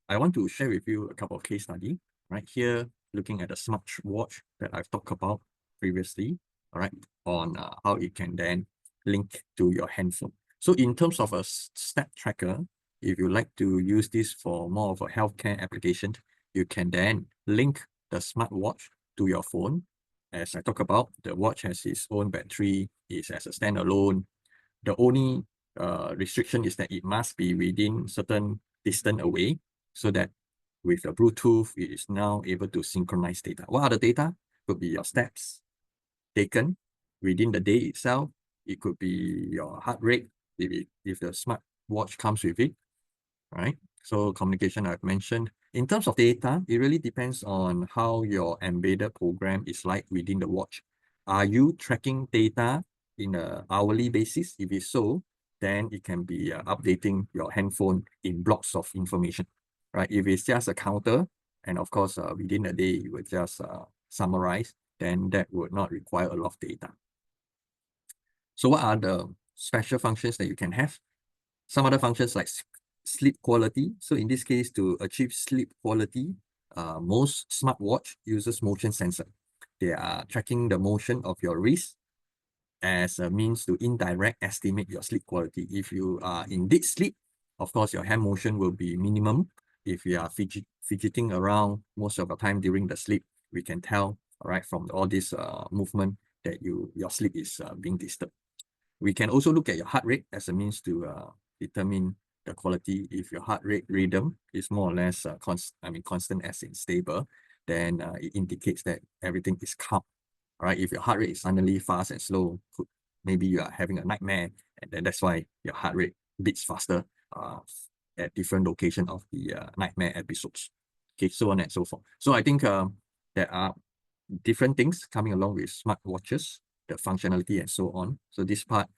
I want to share with you a couple of case study. Right here, looking at the smart watch that I've talked about previously, all right, on how it can then link to your handphone. So in terms of a step tracker, if you like to use this for more of a healthcare application, you can then link the smartwatch to your phone. As I talk about, the watch has its own battery, is as a standalone. The only restriction is that it must be within certain distance away, so that with the Bluetooth, it is now able to synchronize data. What are the data? Could be your steps taken within the day itself. It could be your heart rate, if the smart watch comes with it, right? So communication I've mentioned. In terms of data, it really depends on how your embedded program is like within the watch. Are you tracking data in an hourly basis? If it's so, then it can be updating your handphone in blocks of information, right? If it's just a counter, and of course, within a day, you would just summarize, then that would not require a lot of data. So what are the special functions that you can have? Some other functions like sleep quality. So in this case, to achieve sleep quality, most smartwatch uses motion sensor. They are tracking the motion of your wrist as a means to indirect estimate your sleep quality. If you are in deep sleep, of course, your hand motion will be minimum. If you are fidgeting around most of the time during the sleep, we can tell, all right, from all this movement that your sleep is being disturbed. We can also look at your heart rate as a means to determine the quality. If your heart rate rhythm is more or less constant as in stable, then it indicates that everything is calm. All right, if your heart rate is suddenly fast and slow, maybe you are having a nightmare, and then that's why your heart rate beats faster at different location of the nightmare episodes. Okay, so on and so forth. So I think there are different things coming along with smartwatches, the functionality and so on. So this part,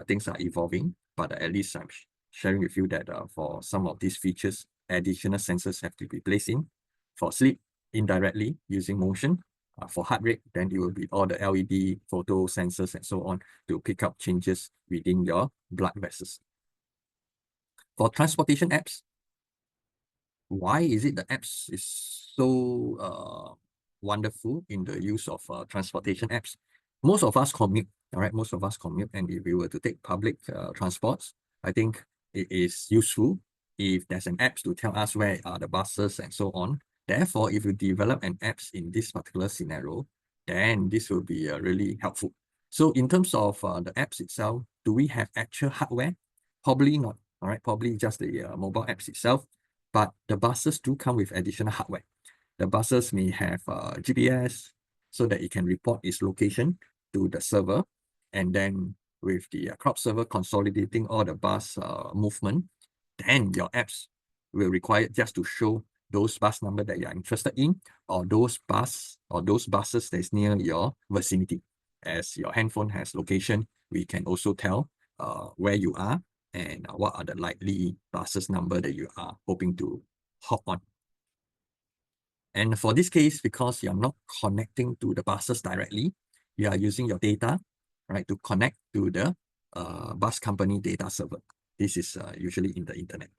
things are evolving, but at least I'm sharing with you that for some of these features, additional sensors have to be placed in. For sleep, indirectly using motion. For heart rate, then it will be all the LED photo sensors and so on to pick up changes within your blood vessels. For transportation apps, why is it the apps is so wonderful in the use of transportation apps? Most of us commute, all right? Most of us commute, and if we were to take public transports, I think it is useful if there's an apps to tell us where are the buses and so on. Therefore, if you develop an apps in this particular scenario, then this will be really helpful. So in terms of the apps itself, do we have actual hardware? Probably not, all right? Probably just the mobile apps itself, but the buses do come with additional hardware. The buses may have GPS so that it can report its location to the server, and then with the crowd server consolidating all the bus movement, then your apps will require just to show those bus number that you're interested in, or those buses that's near your vicinity. As your handphone has location, we can also tell where you are and what are the likely buses number that you are hoping to hop on. And for this case, because you're not connecting to the buses directly, you are using your data, right, to connect to the bus company data server. This is usually in the internet.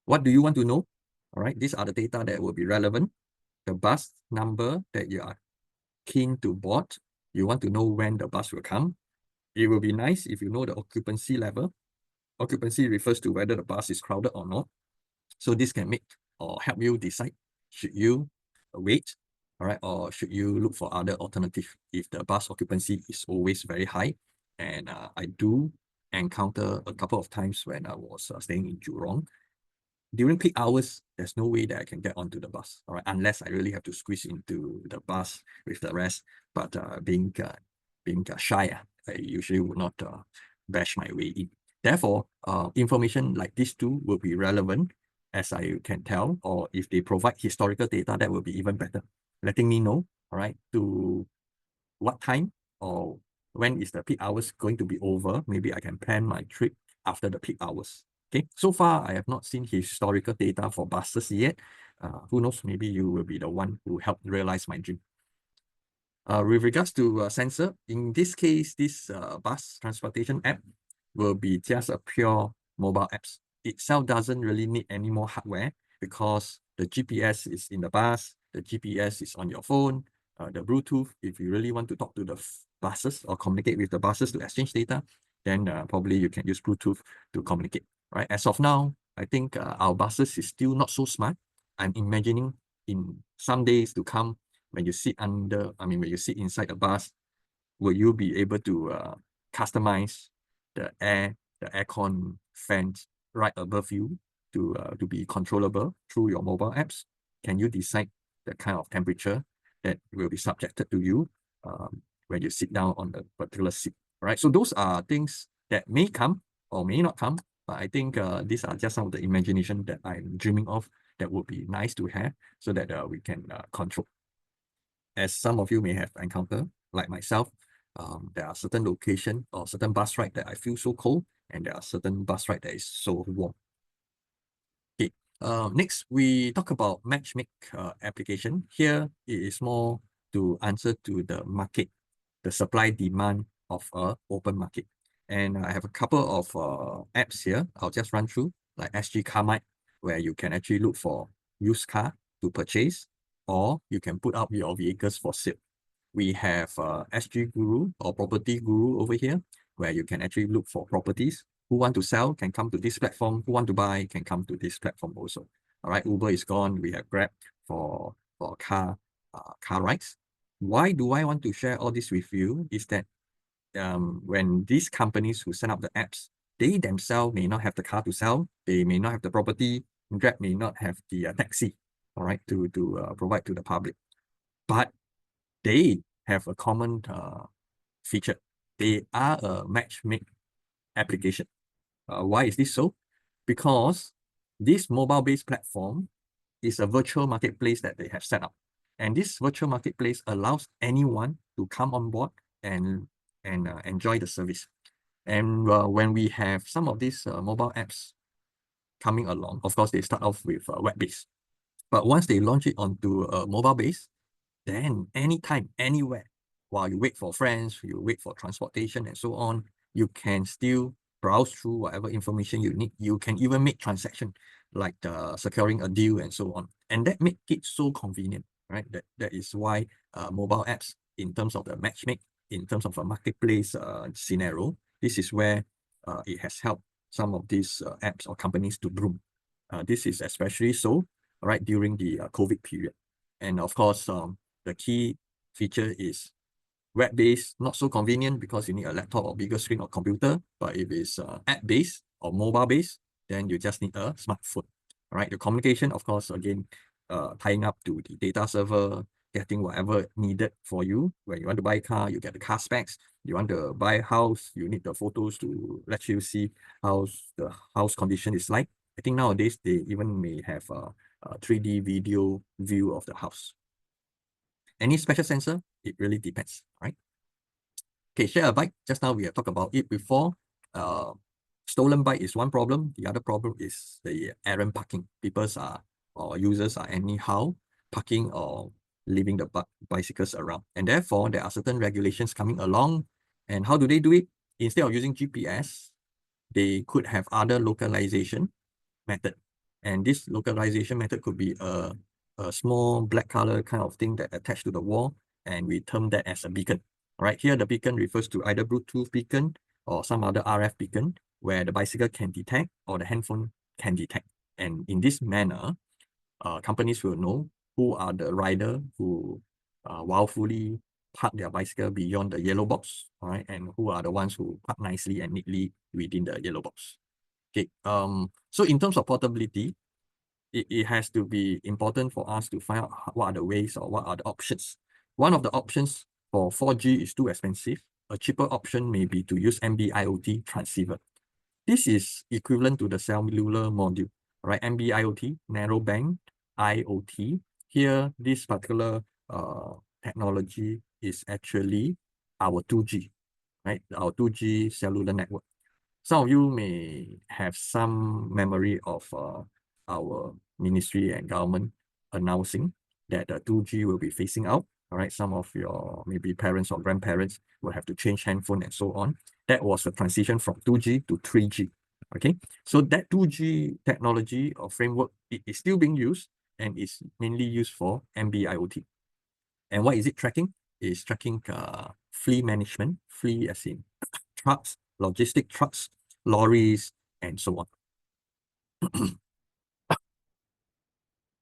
What do you want to know? All right, these are the data that will be relevant. The bus number that you are keen to board. You want to know when the bus will come. It will be nice if you know the occupancy level. Occupancy refers to whether the bus is crowded or not. So this can make or help you decide, should you wait, all right, or should you look for other alternative if the bus occupancy is always very high. And I do encounter a couple of times when I was staying in Jurong. During peak hours, there's no way that I can get onto the bus, all right, unless I really have to squeeze into the bus with the rest. But being shy, I usually would not bash my way in. Therefore, information like these two will be relevant, as I can tell, or if they provide historical data, that will be even better, letting me know, all right, to what time or when is the peak hours going to be over. Maybe I can plan my trip after the peak hours. Okay, so far I have not seen historical data for buses yet. Who knows, maybe you will be the one who helped realize my dream. With regards to sensor, in this case, this bus transportation app will be just a pure mobile apps. Itself doesn't really need any more hardware. because the GPS is in the bus, the GPS is on your phone, the Bluetooth, if you really want to talk to the buses or communicate with the buses to exchange data, then probably you can use Bluetooth to communicate, right? As of now, I think our buses is still not so smart. I'm imagining in some days to come, when you sit when you sit inside the bus, will you be able to customize the aircon fans right above you to be controllable through your mobile apps? Can you decide the kind of temperature that will be subjected to you when you sit down on the particular seat, right? So those are things that may come or may not come, but I think these are just some of the imagination that I'm dreaming of that would be nice to have so that we can control. As some of you may have encountered, like myself, there are certain location or certain bus ride that I feel so cold, and there are certain bus ride that is so warm. Okay. Next, we talk about matchmake application. Here, it is more to answer to the market, the supply demand of a open market. And I have a couple of apps here. I'll just run through, like SG Carmite, where you can actually look for used car to purchase, or you can put up your vehicles for sale. We have SG Guru or Property Guru over here, where you can actually look for properties. Who want to sell can come to this platform. Who want to buy can come to this platform also. All right, Uber is gone. We have Grab for car rides. Why do I want to share all this with you? Is that when these companies who set up the apps, they themselves may not have the car to sell. They may not have the property. Grab may not have the taxi, all right, to provide to the public. But they have a common feature. They are a matchmake application. Why is this so? Because this mobile-based platform is a virtual marketplace that they have set up. And this virtual marketplace allows anyone to come on board and enjoy the service. And when we have some of these mobile apps coming along, of course, they start off with web-based. But once they launch it onto a mobile base, then anytime, anywhere, while you wait for friends, you wait for transportation and so on, you can still browse through whatever information you need. You can even make transaction like securing a deal and so on. And that make it so convenient, right? That is why mobile apps, in terms of the matchmake, in terms of a marketplace scenario, this is where it has helped some of these apps or companies to bloom. This is especially so, right, during the COVID period. And of course, the key feature is web-based, not so convenient because you need a laptop or bigger screen or computer. But if it's app-based or mobile-based, then you just need a smartphone. All right, the communication, of course, again, tying up to the data server, getting whatever needed for you. When you want to buy a car, you get the car specs. You want to buy a house, you need the photos to let you see how the house condition is like. I think nowadays they even may have a 3D video view of the house. Any special sensor? It really depends, right? Okay, share a bike. Just now we have talked about it before. Stolen bike is one problem. The other problem is the errant parking. People or users are anyhow parking or leaving the bicycles around. And therefore, there are certain regulations coming along. And how do they do it? Instead of using GPS, they could have other localization method. And this localization method could be a small black color kind of thing that attached to the wall, and we term that as a beacon. Right here, the beacon refers to either Bluetooth beacon or some other RF beacon where the bicycle can detect or the handphone can detect. And in this manner, companies will know who are the rider who willfully park their bicycle beyond the yellow box, all right, and who are the ones who park nicely and neatly within the yellow box. Okay. So in terms of portability, it has to be important for us to find out what are the ways or what are the options. One of the options for 4G is too expensive. A cheaper option may be to use NB-IoT transceiver. This is equivalent to the cellular module, right? NB-IoT, narrowband IoT. Here, this particular technology is actually our 2G, right? Our 2G cellular network. Some of you may have some memory of our ministry and government announcing that the 2G will be phasing out. All right, some of your maybe parents or grandparents will have to change handphone and so on. That was a transition from 2G to 3G. Okay, so that 2G technology or framework, it is still being used and is mainly used for MBIoT. And what is it tracking? It's tracking fleet management, fleet as in trucks, logistic trucks, lorries, and so on.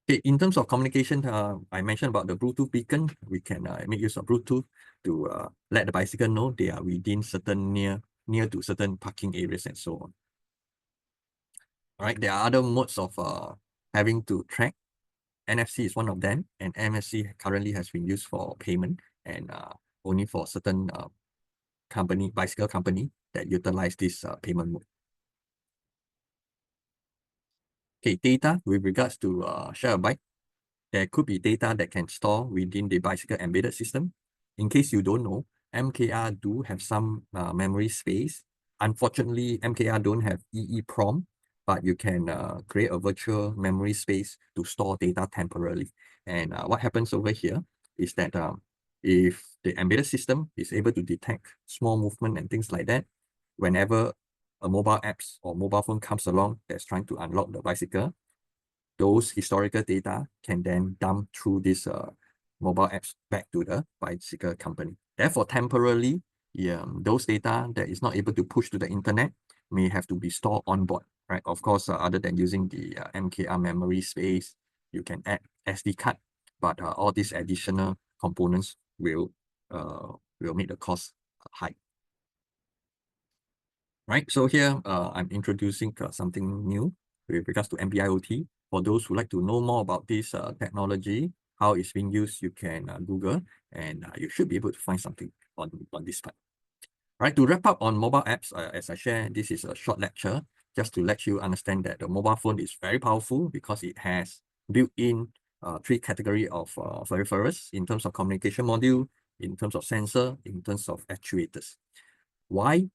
Okay, in terms of communication, I mentioned about the Bluetooth beacon. We can make use of Bluetooth to let the bicycle know they are within certain near to certain parking areas and so on. All right, there are other modes of having to track. NFC is one of them, and NFC currently has been used for payment and only for certain bicycle company that utilize this payment mode. Okay, data with regards to share a bike. There could be data that can store within the bicycle embedded system. In case you don't know, MKR do have some memory space. Unfortunately, MKR don't have EEPROM, but you can create a virtual memory space to store data temporarily. And what happens over here is that if the embedded system is able to detect small movement and things like that, whenever a mobile apps or mobile phone comes along that's trying to unlock the bicycle, those historical data can then dump through this mobile apps back to the bicycle company. Therefore, temporarily, those data that is not able to push to the internet may have to be stored on board, right? Of course, other than using the MKR memory space, you can add SD card, but all these additional components will make the cost high. Right, so here I'm introducing something new with regards to MBIoT. For those who like to know more about this technology, how it's being used, you can Google, and you should be able to find something on this part. Right, to wrap up on mobile apps, as I share, this is a short lecture just to let you understand that the mobile phone is very powerful because it has built-in 3 categories of peripherals in terms of communication module, in terms of sensor, in terms of actuators. Why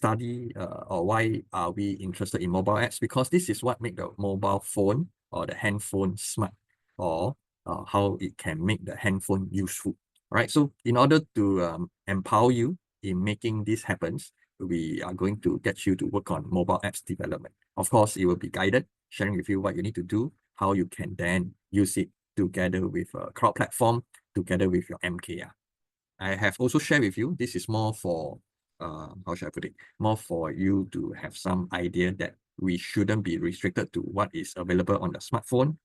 why are we interested in mobile apps? Because this is what make the mobile phone or the handphone smart, or how it can make the handphone useful. Right, so in order to empower you in making this happen, we are going to get you to work on mobile apps development. Of course, it will be guided, sharing with you what you need to do, how you can then use it together with a cloud platform, together with your MKR. I have also shared with you, this is more for how should I put it? More for you to have some idea that we shouldn't be restricted to what is available on the smartphone,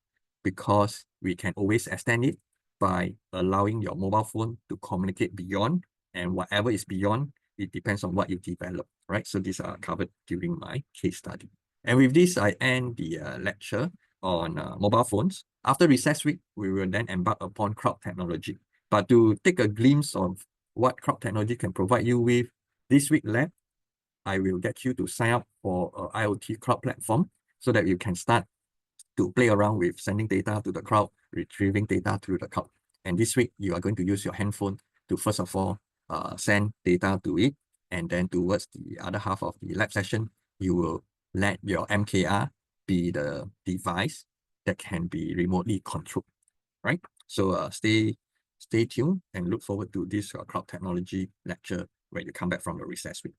because we can always extend it by allowing your mobile phone to communicate beyond, and whatever is beyond, it depends on what you develop, right? So these are covered during my case study. And with this, I end the lecture on mobile phones. After recess week, we will then embark upon cloud technology. But to take a glimpse of what cloud technology can provide you with, this week lab, I will get you to sign up for an IoT cloud platform so that you can start to play around with sending data to the cloud, retrieving data through the cloud. And this week, you are going to use your handphone to, first of all, send data to it. And then towards the other half of the lab session, you will let your MKR be the device that can be remotely controlled, right? So stay tuned and look forward to this cloud technology lecture when you come back from the recess week.